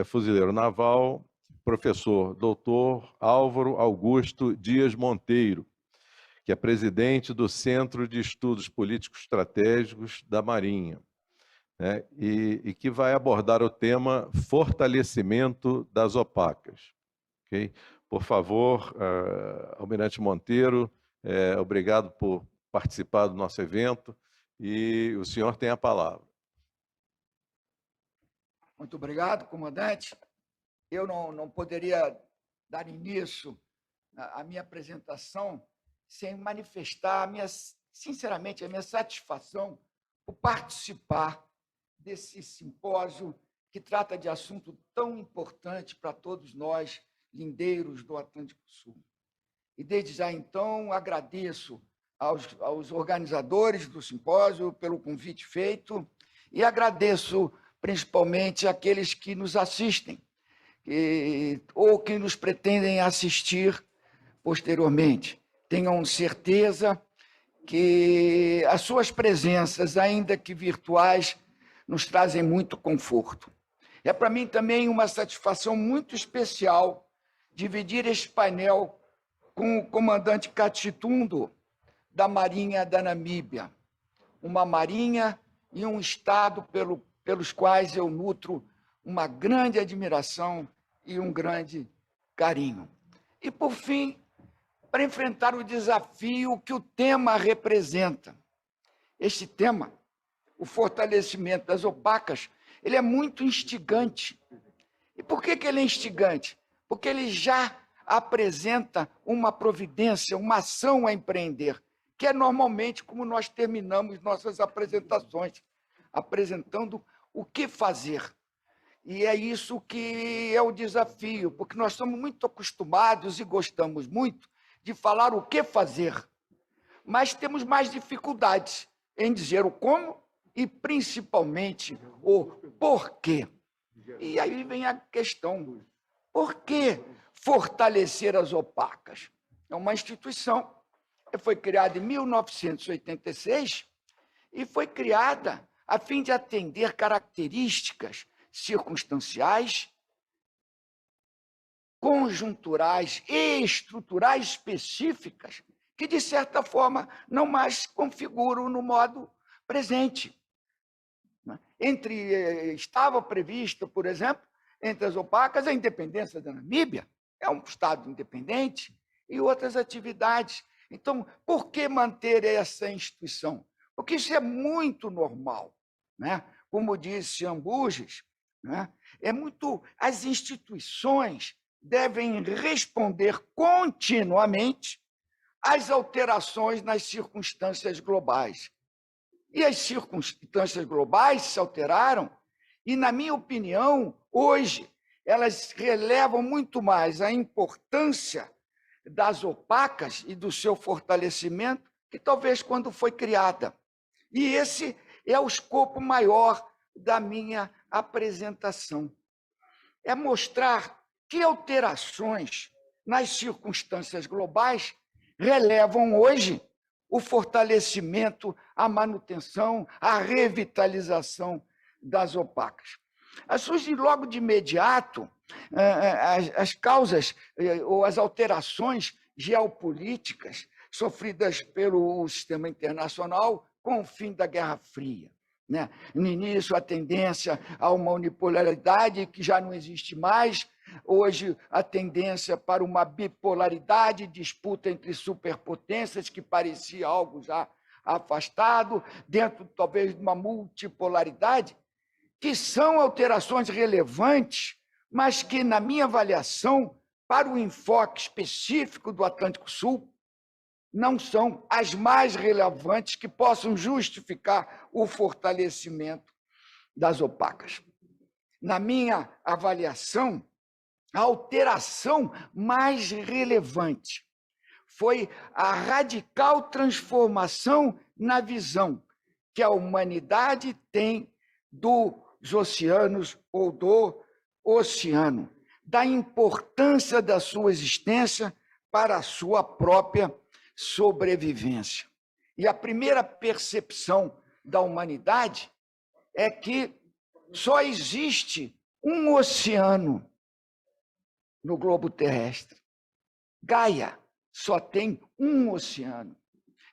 fuzileiro naval, professor doutor Álvaro Augusto Dias Monteiro, que é presidente do Centro de Estudos Políticos Estratégicos da Marinha, né? E que vai abordar o tema fortalecimento das opacas. Okay? Por favor, Almirante Monteiro, obrigado por participar do nosso evento e o senhor tem a palavra. Muito obrigado, comandante. Eu não poderia dar início à minha apresentação sem manifestar, sinceramente, a minha satisfação por participar desse simpósio que trata de assunto tão importante para todos nós, lindeiros do Atlântico Sul. E, desde já, então, agradeço aos organizadores do simpósio pelo convite feito e agradeço principalmente àqueles que nos assistem ou que nos pretendem assistir posteriormente. Tenham certeza que as suas presenças, ainda que virtuais, nos trazem muito conforto. É para mim também uma satisfação muito especial dividir este painel com o comandante Katitundo, da Marinha da Namíbia, uma marinha e um estado pelos quais eu nutro uma grande admiração e um grande carinho. E, por fim, para enfrentar o desafio que o tema representa. Este tema, o fortalecimento das opacas, ele é muito instigante. E por que ele é instigante? Porque ele já apresenta uma providência, uma ação a empreender, que é normalmente como nós terminamos nossas apresentações, apresentando o que fazer. E é isso que é o desafio, porque nós somos muito acostumados e gostamos muito de falar o que fazer, mas temos mais dificuldades em dizer o como e, principalmente, o porquê. E aí vem a questão, por que fortalecer as opacas? É uma instituição que foi criada em 1986 e foi criada a fim de atender características circunstanciais, conjunturais e estruturais específicas que, de certa forma, não mais configuram no modo presente. Estava prevista, por exemplo, entre as opacas, a independência da Namíbia, é um Estado independente, e outras atividades. Então, por que manter essa instituição? Porque isso é muito normal, né? Como disse Ambuges, né? As instituições devem responder continuamente às alterações nas circunstâncias globais. E as circunstâncias globais se alteraram, e, na minha opinião, hoje, elas relevam muito mais a importância das opacas e do seu fortalecimento que talvez quando foi criada. E esse é o escopo maior da minha apresentação. É mostrar que alterações nas circunstâncias globais relevam hoje o fortalecimento, a manutenção, a revitalização das opacas. Surgem logo de imediato as causas ou as alterações geopolíticas sofridas pelo sistema internacional com o fim da Guerra Fria. Né? No início, a tendência a uma unipolaridade que já não existe mais, hoje a tendência para uma bipolaridade, disputa entre superpotências, que parecia algo já afastado, dentro talvez de uma multipolaridade, que são alterações relevantes, mas que, na minha avaliação, para o enfoque específico do Atlântico Sul, não são as mais relevantes que possam justificar o fortalecimento das opacas. Na minha avaliação, a alteração mais relevante foi a radical transformação na visão que a humanidade tem dos oceanos ou do oceano, da importância da sua existência para a sua própria sobrevivência. E a primeira percepção da humanidade é que só existe um oceano no globo terrestre. Gaia só tem um oceano.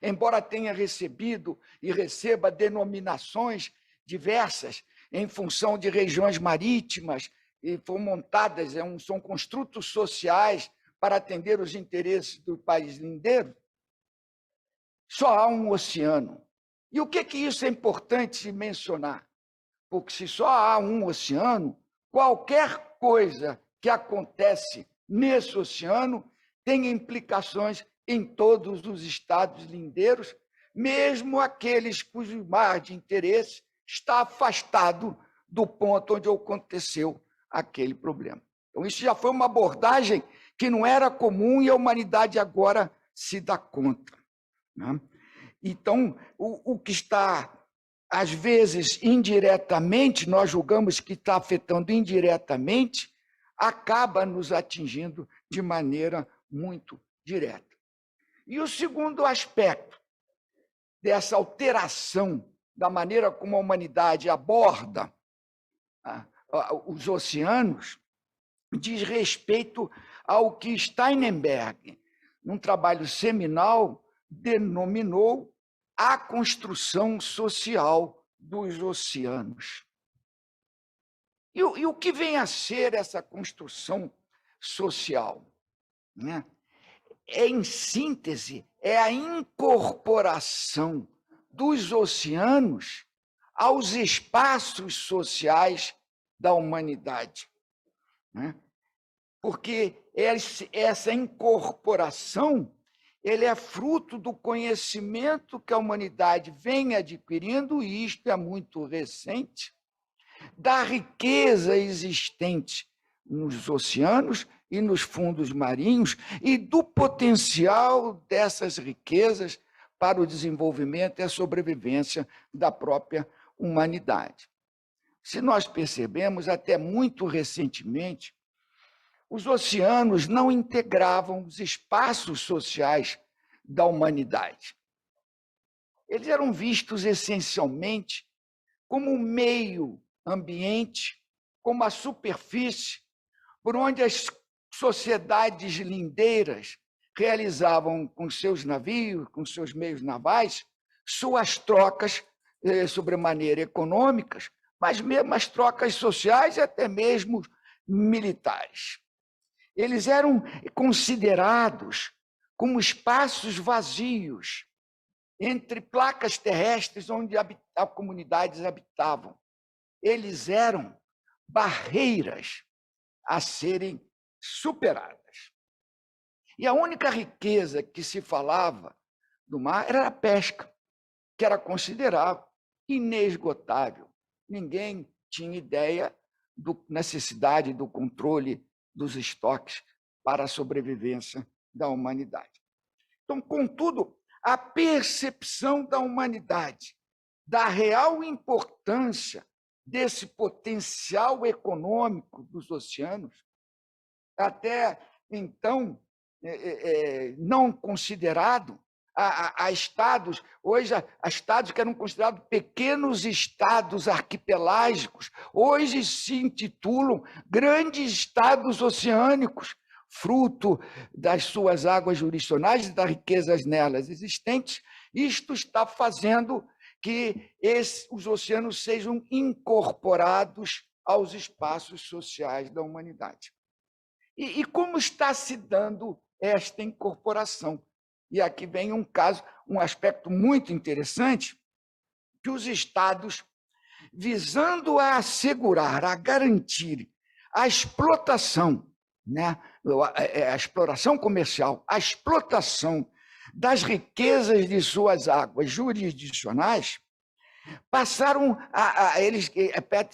Embora tenha recebido e receba denominações diversas em função de regiões marítimas, e foram montadas, são construtos sociais para atender os interesses do país lindeiro, só há um oceano. E o que isso é importante mencionar? Porque se só há um oceano, qualquer coisa que acontece nesse oceano tem implicações em todos os estados lindeiros, mesmo aqueles cujo mar de interesse está afastado do ponto onde aconteceu aquele problema. Então, isso já foi uma abordagem que não era comum e a humanidade agora se dá conta, né? Então, o que está, às vezes, indiretamente, nós julgamos que está afetando indiretamente, acaba nos atingindo de maneira muito direta. E o segundo aspecto dessa alteração da maneira como a humanidade aborda os oceanos diz respeito ao que Steinberg, num trabalho seminal, denominou a construção social dos oceanos. E o que vem a ser essa construção social, né? Em síntese, é a incorporação dos oceanos aos espaços sociais da humanidade, né? Porque essa incorporação ele é fruto do conhecimento que a humanidade vem adquirindo, e isto é muito recente, da riqueza existente nos oceanos e nos fundos marinhos e do potencial dessas riquezas para o desenvolvimento e a sobrevivência da própria humanidade. Se nós percebemos, até muito recentemente, os oceanos não integravam os espaços sociais da humanidade. Eles eram vistos essencialmente como um meio ambiente, como a superfície por onde as sociedades lindeiras realizavam com seus navios, com seus meios navais, suas trocas sobremaneira econômicas, mas mesmo as trocas sociais e até mesmo militares. Eles eram considerados como espaços vazios entre placas terrestres onde as comunidades habitavam. Eles eram barreiras a serem superadas. E a única riqueza que se falava do mar era a pesca, que era considerada inesgotável. Ninguém tinha ideia da necessidade do controle dos estoques para a sobrevivência da humanidade. Então, contudo, a percepção da humanidade da real importância desse potencial econômico dos oceanos, até então não considerado a estados, hoje a estados que eram considerados pequenos estados arquipelágicos, hoje se intitulam grandes estados oceânicos, fruto das suas águas jurisdicionais e das riquezas nelas existentes. Isto está fazendo que os oceanos sejam incorporados aos espaços sociais da humanidade. E como está se dando esta incorporação? E aqui vem um aspecto muito interessante, que os estados, visando a assegurar, a garantir a explotação, né, a exploração comercial, a explotação das riquezas de suas águas jurisdicionais, passaram eles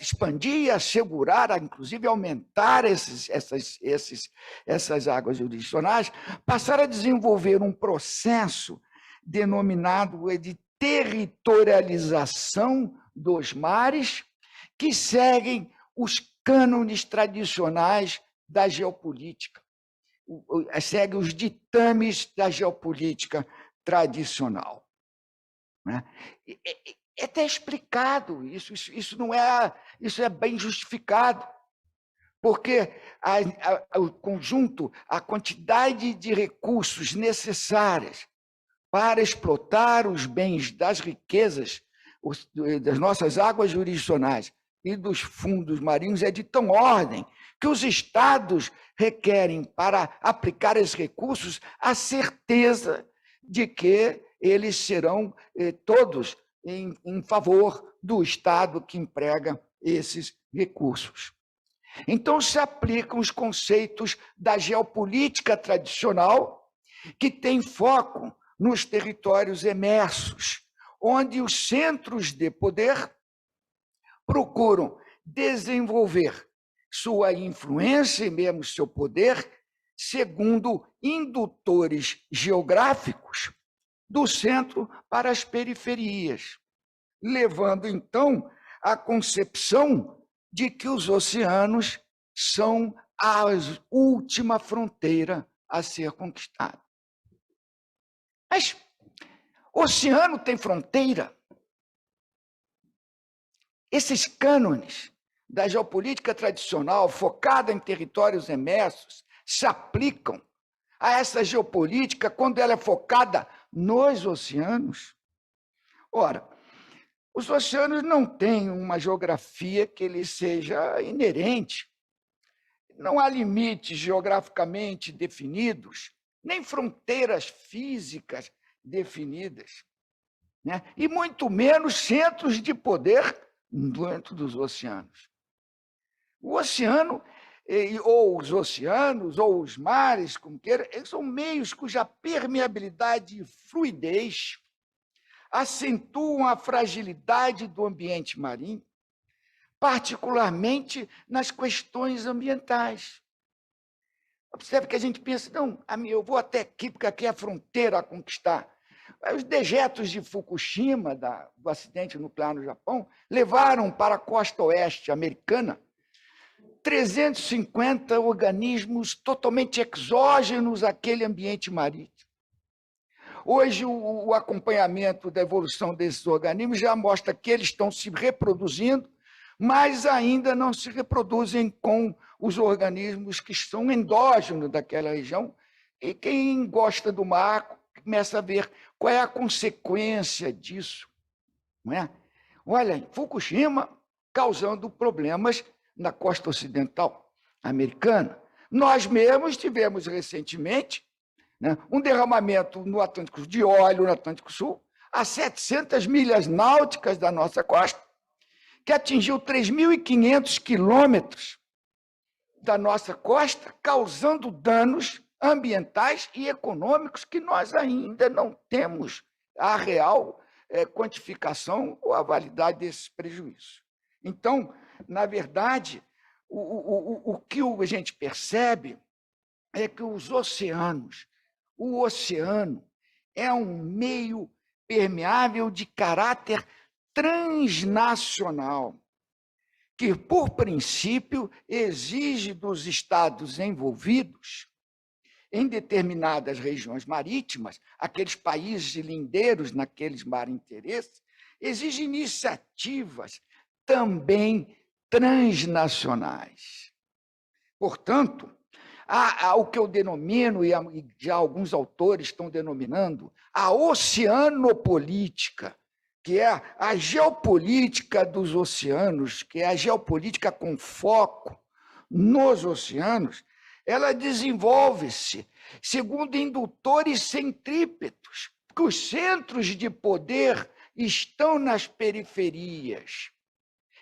expandir, assegurar, inclusive aumentar essas águas jurisdicionais, passaram a desenvolver um processo denominado de territorialização dos mares, que seguem os cânones tradicionais da geopolítica, seguem os ditames da geopolítica tradicional, né? É até explicado, isso é bem justificado. porque o conjunto, a quantidade de recursos necessárias para explotar os bens das riquezas das nossas águas jurisdicionais e dos fundos marinhos é de tão ordem que os estados requerem, para aplicar esses recursos, a certeza de que eles serão todos em favor do estado que emprega esses recursos. Então, se aplicam os conceitos da geopolítica tradicional, que tem foco nos territórios emersos, onde os centros de poder procuram desenvolver sua influência e mesmo seu poder segundo indutores geográficos do centro para as periferias, levando, então, à concepção de que os oceanos são a última fronteira a ser conquistada. Mas o oceano tem fronteira? Esses cânones da geopolítica tradicional, focada em territórios emersos, se aplicam a essa geopolítica quando ela é focada nos oceanos? Ora, os oceanos não têm uma geografia que lhes seja inerente. Não há limites geograficamente definidos, nem fronteiras físicas definidas, né? E muito menos centros de poder dentro dos oceanos. O oceano, ou os oceanos, ou os mares, como queira, eles são meios cuja permeabilidade e fluidez acentuam a fragilidade do ambiente marinho, particularmente nas questões ambientais. Observe que a gente pensa, não, eu vou até aqui, porque aqui é a fronteira a conquistar. Os dejetos de Fukushima, do acidente nuclear no Japão, levaram para a costa oeste americana 350 organismos totalmente exógenos àquele ambiente marítimo. Hoje, o acompanhamento da evolução desses organismos já mostra que eles estão se reproduzindo, mas ainda não se reproduzem com os organismos que são endógenos daquela região. E quem gosta do mar começa a ver qual é a consequência disso, não é? Olha, Fukushima causando problemas na costa ocidental americana. Nós mesmos tivemos recentemente, né, um derramamento no Atlântico de óleo no Atlântico Sul, a 700 milhas náuticas da nossa costa, que atingiu 3.500 quilômetros da nossa costa, causando danos ambientais e econômicos que nós ainda não temos a real quantificação ou a validade desses prejuízos. Então, na verdade, o que a gente percebe é que o oceano é um meio permeável de caráter transnacional, que, por princípio, exige dos estados envolvidos em determinadas regiões marítimas, aqueles países lindeiros naqueles mar interesses, exige iniciativas também transnacionais. Portanto, há o que eu denomino, e já alguns autores estão denominando, a oceanopolítica, que é a geopolítica dos oceanos, que é a geopolítica com foco nos oceanos. Ela desenvolve-se segundo indutores centrípetos, porque os centros de poder estão nas periferias.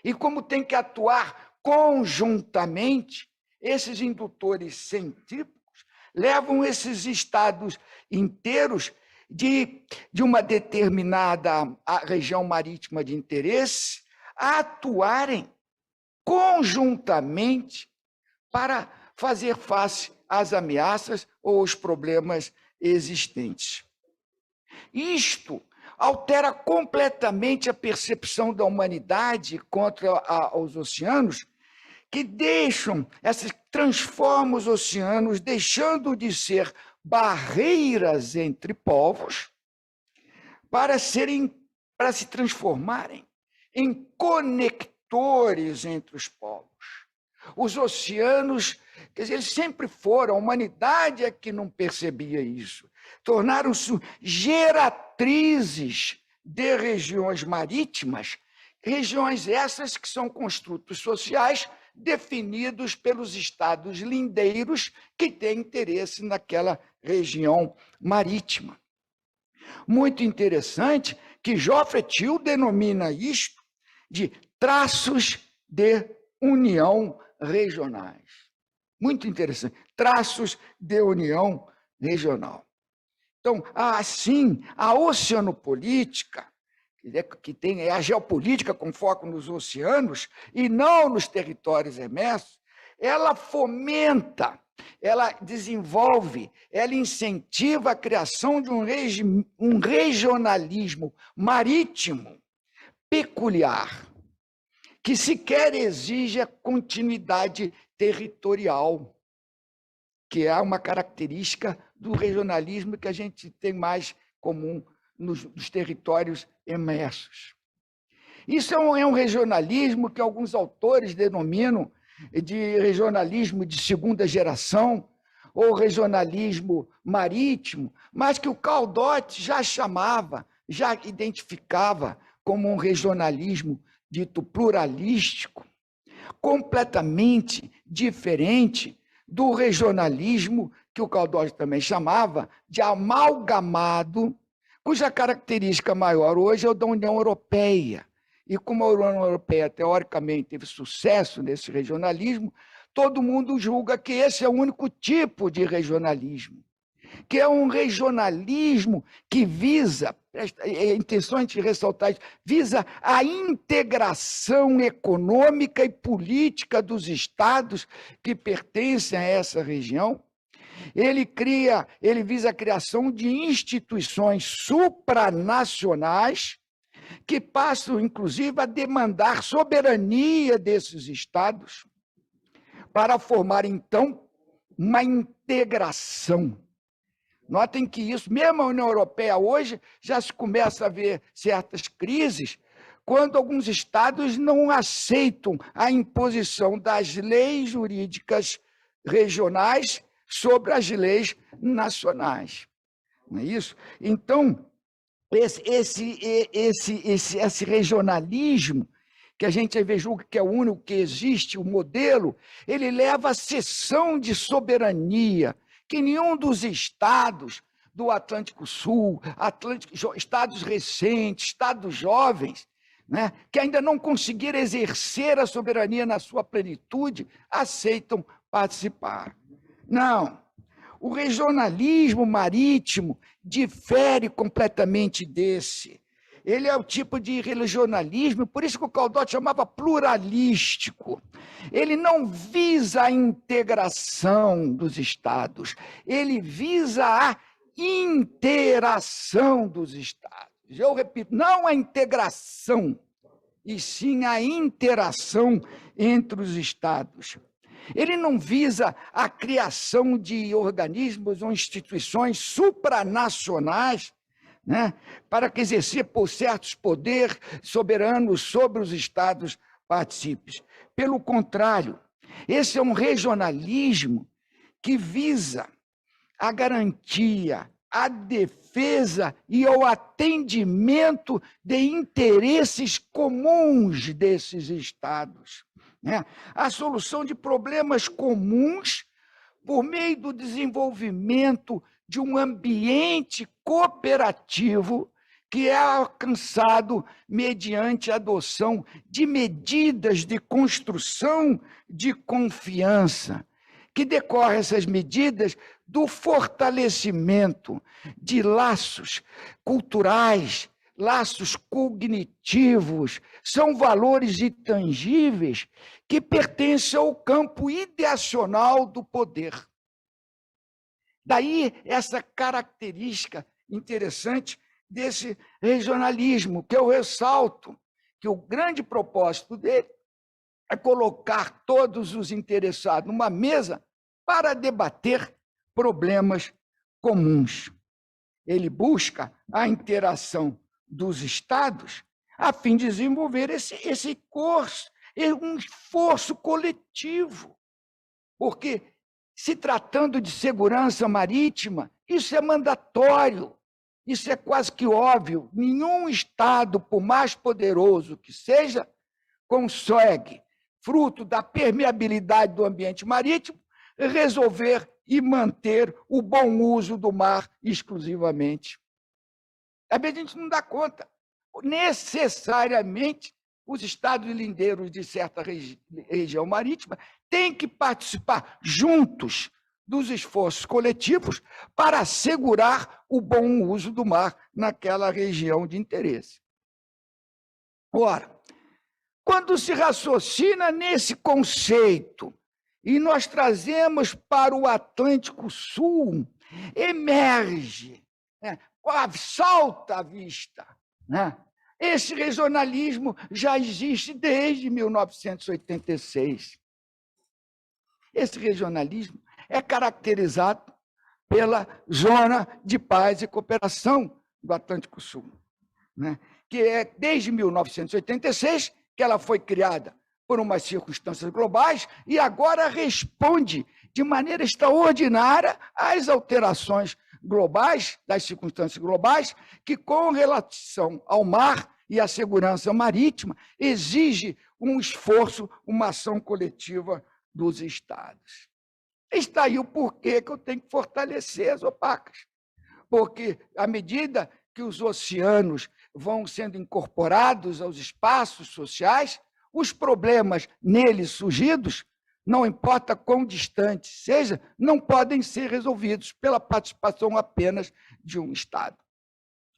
E como tem que atuar conjuntamente, esses indutores centrípetos levam esses estados inteiros de uma determinada região marítima de interesse a atuarem conjuntamente para fazer face às ameaças ou aos problemas existentes. Isto altera completamente a percepção da humanidade contra os oceanos, que transformam os oceanos, deixando de ser barreiras entre povos, para se transformarem em conectores entre os povos. Os oceanos, quer dizer, eles sempre foram, a humanidade é que não percebia isso. Tornaram-se geratrizes de regiões marítimas, regiões essas que são construtos sociais definidos pelos estados lindeiros que têm interesse naquela região marítima. Muito interessante que Geoffrey Thiel denomina isto de traços de união regionais. Muito interessante, traços de união regional. Então, assim, a oceanopolítica, que tem a geopolítica com foco nos oceanos e não nos territórios emersos, ela fomenta, ela desenvolve, ela incentiva a criação de um regionalismo marítimo peculiar, que sequer exige a continuidade territorial, que é uma característica do regionalismo que a gente tem mais comum nos territórios emersos. Isso é um regionalismo que alguns autores denominam de regionalismo de segunda geração ou regionalismo marítimo, mas que o Caldott já chamava, já identificava como um regionalismo dito pluralístico, completamente diferente do regionalismo que o Caldott também chamava de amalgamado, cuja característica maior hoje é o da União Europeia. E como a União Europeia, teoricamente, teve sucesso nesse regionalismo, todo mundo julga que esse é o único tipo de regionalismo, que é um regionalismo que visa, é interessante ressaltar isso, visa a integração econômica e política dos estados que pertencem a essa região. Ele visa a criação de instituições supranacionais que passam, inclusive, a demandar soberania desses estados para formar, então, uma integração. Notem que isso, mesmo a União Europeia hoje, já se começa a ver certas crises quando alguns estados não aceitam a imposição das leis jurídicas regionais sobre as leis nacionais. Não é isso? Então, esse regionalismo, que a gente às vezes julga que é o único que existe, o modelo, ele leva à cessão de soberania, que nenhum dos estados do Atlântico Sul, estados recentes, estados jovens, né, que ainda não conseguiram exercer a soberania na sua plenitude, aceitam participar. Não, o regionalismo marítimo difere completamente desse. Ele é o tipo de regionalismo, por isso que o Caldott chamava pluralístico. Ele não visa a integração dos estados, ele visa a interação dos estados. Eu repito, não a integração, e sim a interação entre os estados. Ele não visa a criação de organismos ou instituições supranacionais, né, para que exercer por certos poderes soberanos sobre os estados partícipes. Pelo contrário, esse é um regionalismo que visa a garantia, a defesa e o atendimento de interesses comuns desses estados, né? A solução de problemas comuns por meio do desenvolvimento de um ambiente cooperativo que é alcançado mediante a adoção de medidas de construção de confiança, que decorrem essas medidas do fortalecimento de laços culturais, laços cognitivos, são valores intangíveis que pertencem ao campo ideacional do poder. Daí essa característica interessante desse regionalismo, que eu ressalto, que o grande propósito dele é colocar todos os interessados numa mesa para debater problemas comuns. Ele busca a interação dos estados a fim de desenvolver esse curso, é um esforço coletivo, porque, se tratando de segurança marítima, isso é mandatório, isso é quase que óbvio. Nenhum Estado, por mais poderoso que seja, consegue, fruto da permeabilidade do ambiente marítimo, resolver e manter o bom uso do mar exclusivamente. Às vezes a gente não dá conta. Necessariamente, os estados lindeiros de certa região marítima têm que participar juntos dos esforços coletivos para assegurar o bom uso do mar naquela região de interesse. Ora, quando se raciocina nesse conceito e nós trazemos para o Atlântico Sul, emerge, salta à vista, né? Esse regionalismo já existe desde 1986. Esse regionalismo é caracterizado pela Zona de Paz e Cooperação do Atlântico Sul, né? Que é desde 1986 que ela foi criada por umas circunstâncias globais e agora responde de maneira extraordinária às alterações globais, das circunstâncias globais, que, com relação ao mar e à segurança marítima, exige um esforço, uma ação coletiva dos Estados. Está aí o porquê que eu tenho que fortalecer as opacas, porque, à medida que os oceanos vão sendo incorporados aos espaços sociais, os problemas neles surgidos, não importa quão distantes seja, não podem ser resolvidos pela participação apenas de um Estado.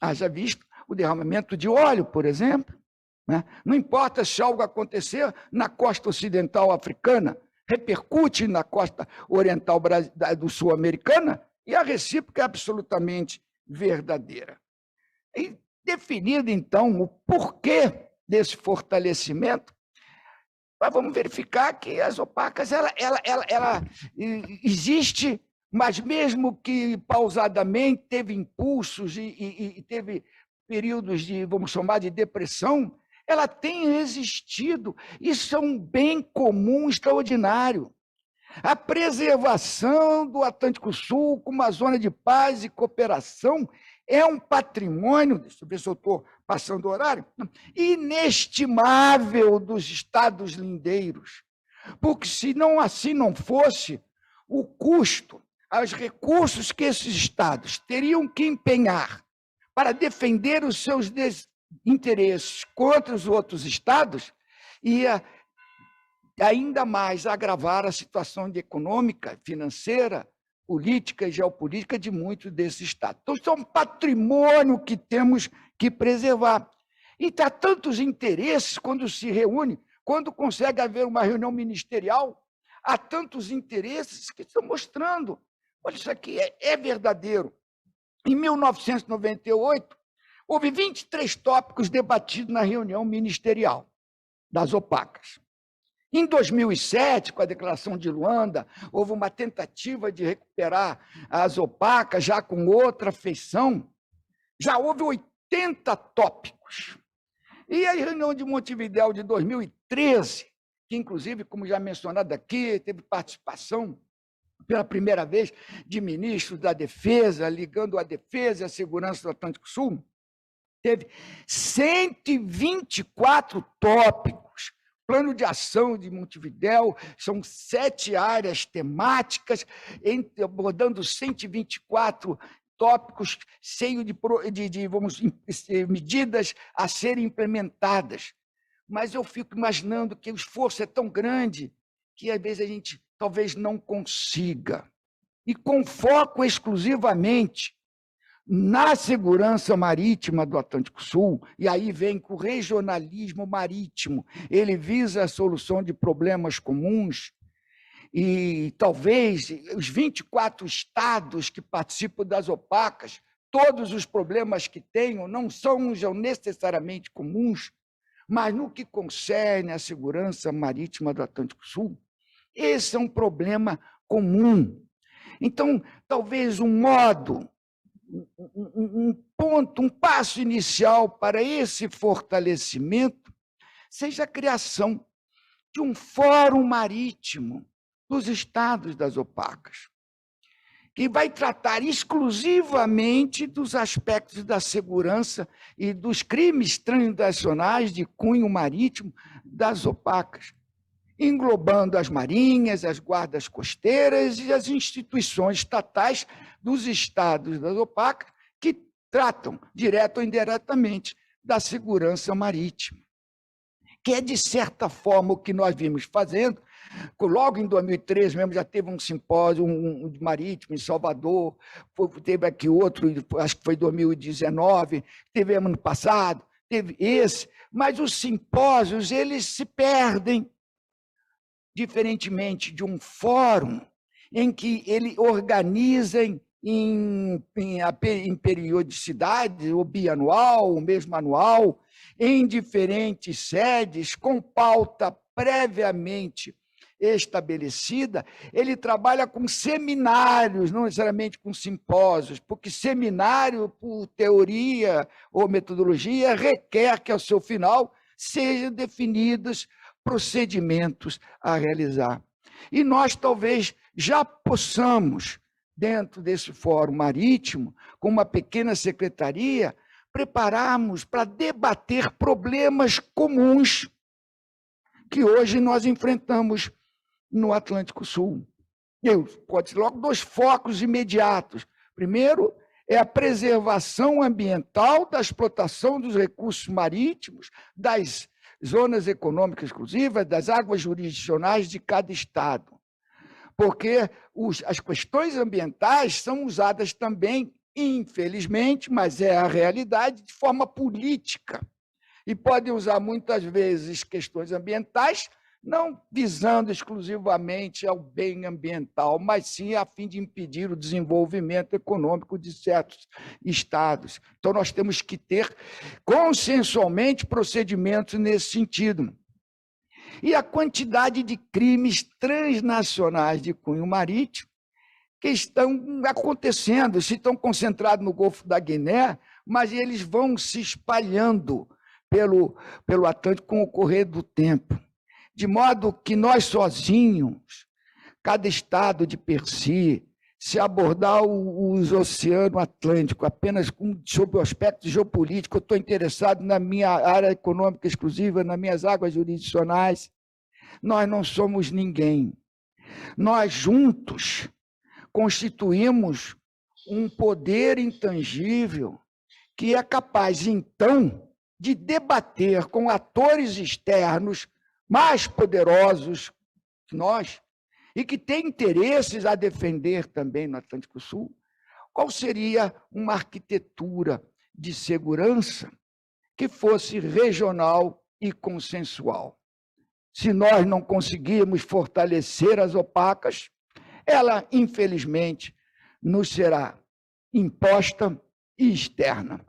Haja visto o derramamento de óleo, por exemplo, né? Não importa se algo acontecer na costa ocidental africana, repercute na costa oriental do sul-americana, e a recíproca é absolutamente verdadeira. E definido, então, o porquê desse fortalecimento, nós vamos verificar que as opacas, ela existe, mas mesmo que pausadamente teve impulsos e teve períodos de, vamos chamar de depressão, ela tem existido. Isso é um bem comum extraordinário. A preservação do Atlântico Sul como uma zona de paz e cooperação é um patrimônio, deixa eu ver se eu estou passando o horário, inestimável dos estados lindeiros. Porque se não assim não fosse, o custo, os recursos que esses estados teriam que empenhar para defender os seus interesses contra os outros estados, ia ainda mais agravar a situação econômica, financeira, política e geopolítica de muitos desses estados. Então, isso é um patrimônio que temos que preservar. E há tantos interesses quando se reúne, quando consegue haver uma reunião ministerial, há tantos interesses que estão mostrando. Olha, isso aqui é verdadeiro. Em 1998, houve 23 tópicos debatidos na reunião ministerial das opacas. Em 2007, com a Declaração de Luanda, houve uma tentativa de recuperar as opacas, já com outra feição. Já houve 80 tópicos. E a reunião de Montevidéu de 2013, que, inclusive, como já mencionado aqui, teve participação pela primeira vez de ministros da Defesa, ligando a defesa e a segurança do Atlântico Sul, teve 124 tópicos. Plano de ação de Montevidéu, são 7 áreas temáticas, abordando 124 tópicos, cheio de medidas a serem implementadas. Mas eu fico imaginando que o esforço é tão grande que, às vezes, a gente talvez não consiga. E com foco exclusivamente na segurança marítima do Atlântico Sul, e aí vem com o regionalismo marítimo, ele visa a solução de problemas comuns, e talvez os 24 estados que participam das opacas, todos os problemas que tenham não são necessariamente comuns, mas no que concerne à segurança marítima do Atlântico Sul, esse é um problema comum. Então, talvez um modo, um ponto, um passo inicial para esse fortalecimento seja a criação de um fórum marítimo dos estados das opacas, que vai tratar exclusivamente dos aspectos da segurança e dos crimes transnacionais de cunho marítimo das opacas, englobando as marinhas, as guardas costeiras e as instituições estatais dos estados das opacas, que tratam, direto ou indiretamente, da segurança marítima, que é, de certa forma, o que nós vimos fazendo. Logo em 2013 mesmo já teve um simpósio marítimo em Salvador, teve aqui outro, acho que foi 2019, teve ano passado, teve esse, mas os simpósios eles se perdem, diferentemente de um fórum em que ele organiza em periodicidade, ou bianual, ou mesmo anual, em diferentes sedes, com pauta previamente estabelecida. Ele trabalha com seminários, não necessariamente com simpósios, porque seminário, por teoria ou metodologia, requer que, ao seu final, sejam definidos procedimentos a realizar. E nós talvez já possamos, dentro desse fórum marítimo, com uma pequena secretaria, prepararmos para debater problemas comuns que hoje nós enfrentamos no Atlântico Sul. Pode ser logo 2 focos imediatos. Primeiro, é a preservação ambiental da explotação dos recursos marítimos, das zonas econômicas exclusivas, das águas jurisdicionais de cada estado. Porque as questões ambientais são usadas também, infelizmente, mas é a realidade, de forma política. E podem usar muitas vezes questões ambientais, não visando exclusivamente ao bem ambiental, mas sim a fim de impedir o desenvolvimento econômico de certos estados. Então, nós temos que ter consensualmente procedimentos nesse sentido. E a quantidade de crimes transnacionais de cunho marítimo que estão acontecendo, se estão concentrados no Golfo da Guiné, mas eles vão se espalhando pelo Atlântico com o correr do tempo. De modo que nós sozinhos, cada estado de per si, se abordar os oceano Atlântico apenas sob o aspecto geopolítico, eu estou interessado na minha área econômica exclusiva, nas minhas águas jurisdicionais, nós não somos ninguém. Nós juntos constituímos um poder intangível que é capaz, então, de debater com atores externos mais poderosos que nós, e que têm interesses a defender também no Atlântico Sul, qual seria uma arquitetura de segurança que fosse regional e consensual. Se nós não conseguirmos fortalecer as opacas, ela, infelizmente, nos será imposta e externa,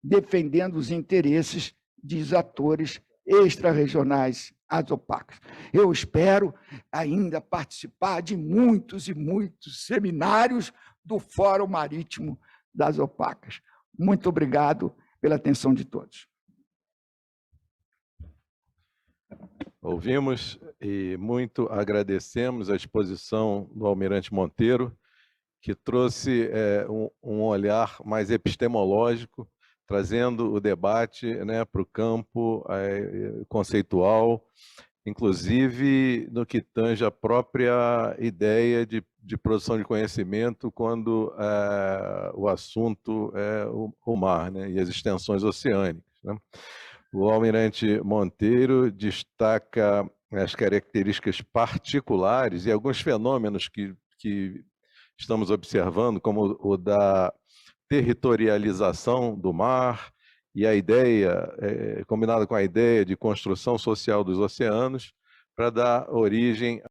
defendendo os interesses de atores extra-regionais às opacas. Eu espero ainda participar de muitos e muitos seminários do Fórum Marítimo das Opacas. Muito obrigado pela atenção de todos. Ouvimos e muito agradecemos a exposição do Almirante Monteiro, que trouxe um olhar mais epistemológico, trazendo o debate, né, para o campo conceitual, inclusive no que tange a própria ideia de produção de conhecimento quando o assunto é o mar, né, e as extensões oceânicas, né? O Almirante Monteiro destaca as características particulares e alguns fenômenos que estamos observando, como o da territorialização do mar e a ideia, combinada com a ideia de construção social dos oceanos, para dar origem